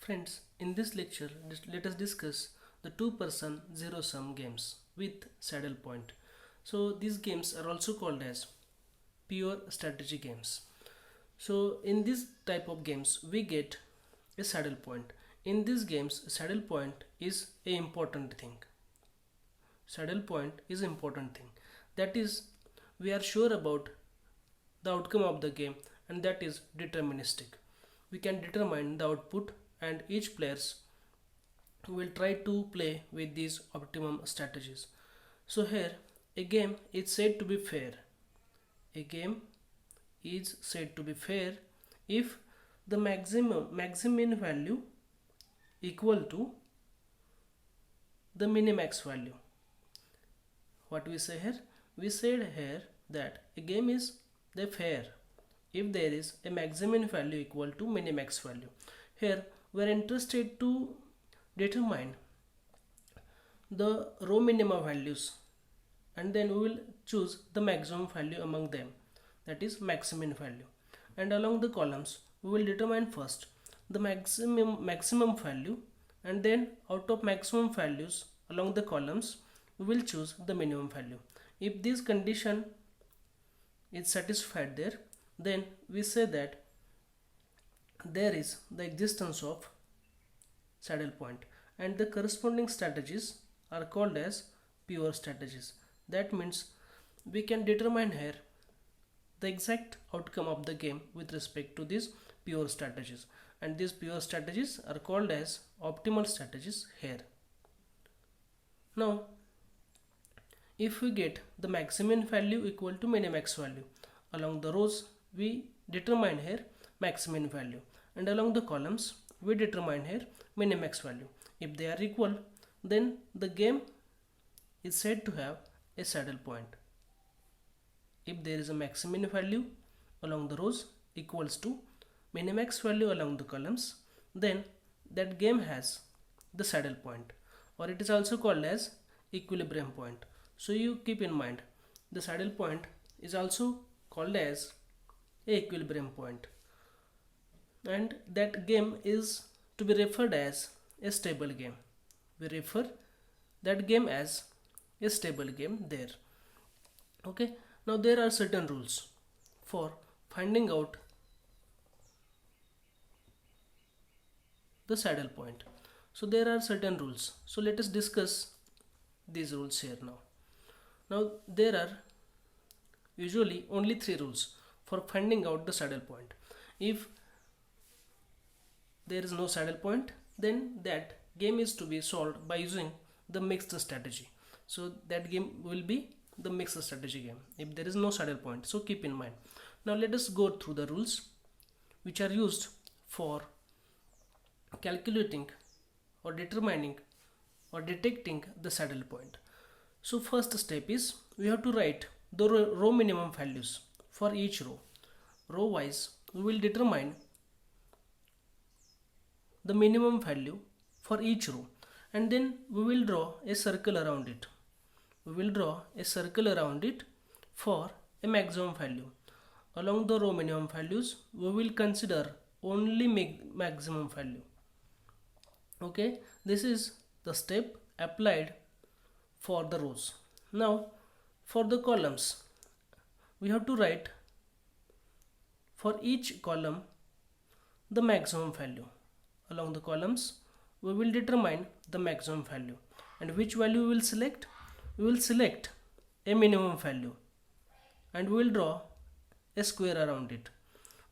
Friends, in this lecture, let us discuss the two-person zero-sum games with saddle point. So these games are also called as pure strategy games. So in this type of games, we get a saddle point. In these games, saddle point is a important thing. Saddle point is important thing. That is, we are sure about the outcome of the game, and that is deterministic. We can determine the output, and each players will try to play with these optimum strategies. So here a game is said to be fair. A game is said to be fair if the maximum value equal to the minimax value. What we say here? We said here that a game is the fair if there is a maximum value equal to minimax value. Here we are interested to determine the row minima values, and then we will choose the maximum value among them, that is maximum value. And along the columns we will determine first the maximum value, and then out of maximum values along the columns we will choose the minimum value. If this condition is satisfied there, then we say that there is the existence of saddle point, and the corresponding strategies are called as pure strategies. That means we can determine here the exact outcome of the game with respect to these pure strategies, and these pure strategies are called as optimal strategies here. Now if we get the maximum value equal to minimax value, along the rows we determine here maximum value, and along the columns we determine here minimax value. If they are equal, then the game is said to have a saddle point. If there is a maximum value along the rows equals to minimax value along the columns, then that game has the saddle point, or it is also called as equilibrium point. So you keep in mind the saddle point is also called as a equilibrium point, and that game is to be referred as a stable game. We refer that game as a stable game there. Okay, now there are certain rules for finding out the saddle point. So there are certain rules. So let us discuss these rules here now. Now there are usually only three rules for finding out the saddle point. If there is no saddle point, then that game is to be solved by using the mixed strategy. So that game will be the mixed strategy game if there is no saddle point. So keep in mind. Now let us go through the rules which are used for calculating or determining or detecting the saddle point. So first step is we have to write the row minimum values for each row. Row wise we will determine the minimum value for each row, and then we will draw a circle around it. We will draw a circle around it for a maximum value. Along the row minimum values we will consider only maximum value. Okay, this is the step applied for the rows. Now for the columns we have to write for each column the maximum value. Along the columns we will determine the maximum value, and which value we will select? We will select a minimum value, and we will draw a square around it.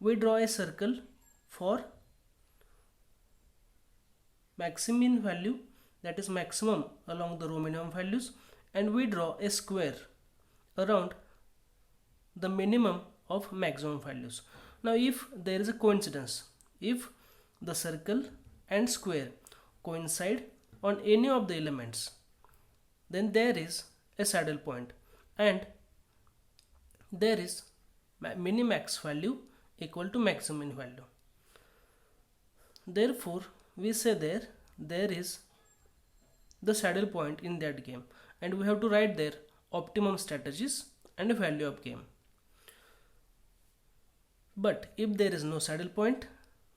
We draw a circle for maximum value, that is maximum along the row minimum values, and we draw a square around the minimum of maximum values. Now if there is a coincidence, if the circle and square coincide on any of the elements, then there is a saddle point, and there is minimax value equal to maximum value. Therefore we say there is the saddle point in that game, and we have to write there optimum strategies and value of game. But if there is no saddle point,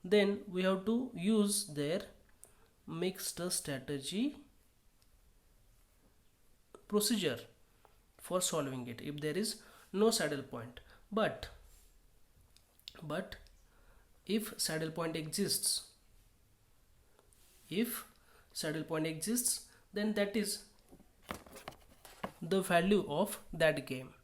then we have to use their mixed strategy procedure for solving it if there is no saddle point. But if saddle point exists, if saddle point exists, then that is the value of that game.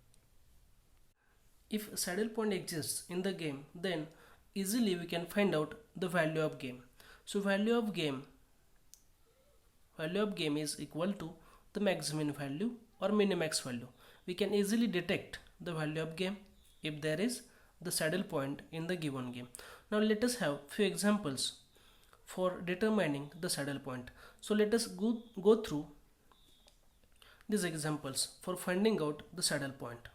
If saddle point exists in the game, then easily we can find out the value of game. So value of game is equal to the maximum value or minimax value. We can easily detect the value of game if there is the saddle point in the given game. Now let us have few examples for determining the saddle point. So let us go through these examples for finding out the saddle point.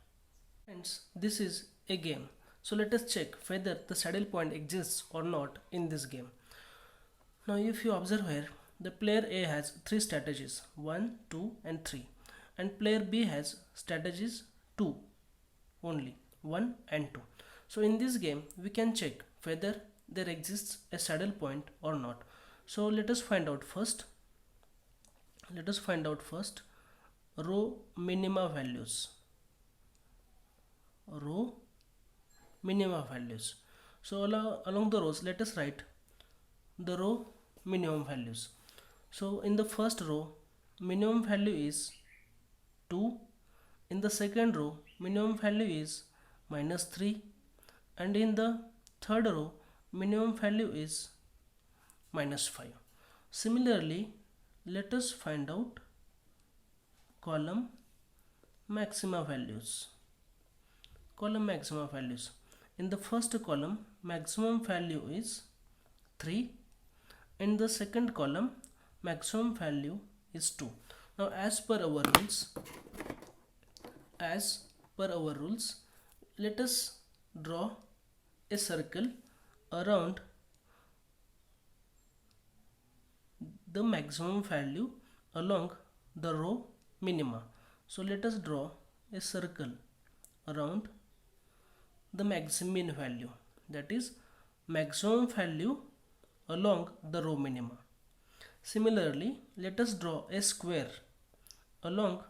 Friends, this is a game. So let us check whether the saddle point exists or not in this game. Now if you observe here, the player A has 3 strategies, 1, 2 and 3, and player B has strategies 2 only, 1 and 2. So in this game we can check whether there exists a saddle point or not. So let us find out first row minima values. So along the rows, let us write the row minimum values. So in the first row, minimum value is 2. In the second row, minimum value is -3. And in the third row, minimum value is -5. Similarly, let us find out column maxima values. In the first column, maximum value is 3. In the second column, maximum value is 2. Now as per our rules, let us draw a circle around the maximum value along the row minima. So let us draw a circle around the maximum value, that is maximum value along the row minima. Similarly, let us draw a square around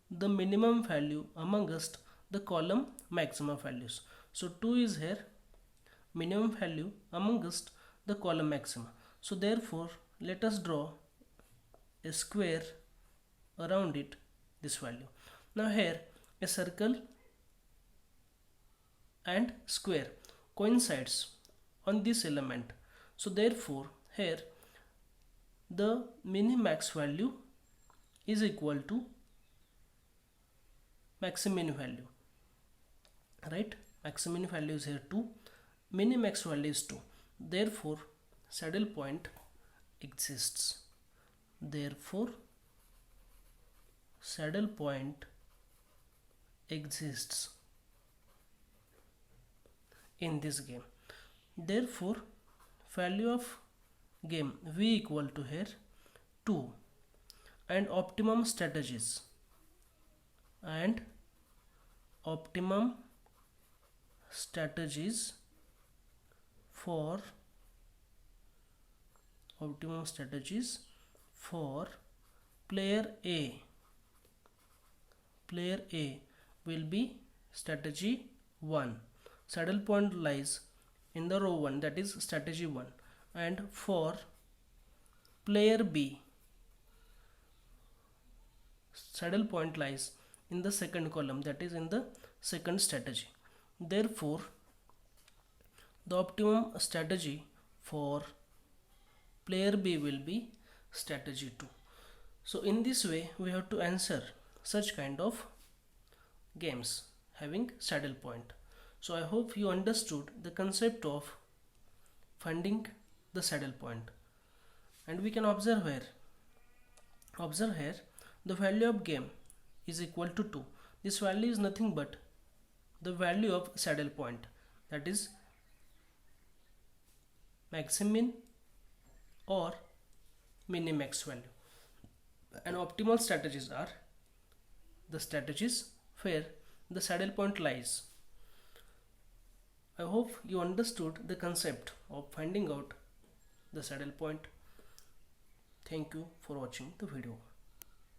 the minimum value amongst the column maximum values. So 2 is here, minimum value amongst the column maxima. So therefore let us draw a square around it, this value. Now here a circle and square coincides on this element. So therefore here the minimax value is equal to maximum value, right? Maximum value is here 2, minimax value is 2. Therefore saddle point exists. Therefore saddle point exists in this game. Therefore value of game V equal to here 2, and optimum strategies for player A will be strategy 1. Saddle point lies in the row 1, that is strategy 1, and for player B, saddle point lies in the second column, that is in the second strategy. Therefore the optimum strategy for player B will be strategy 2. So in this way we have to answer such kind of games having saddle point. So I hope you understood the concept of finding the saddle point. And we can observe here the value of game is equal to 2. This value is nothing but the value of saddle point, that is maximum or minimax value. And optimal strategies are the strategies where the saddle point lies I hope you understood the concept of finding out the saddle point. Thank you for watching the video.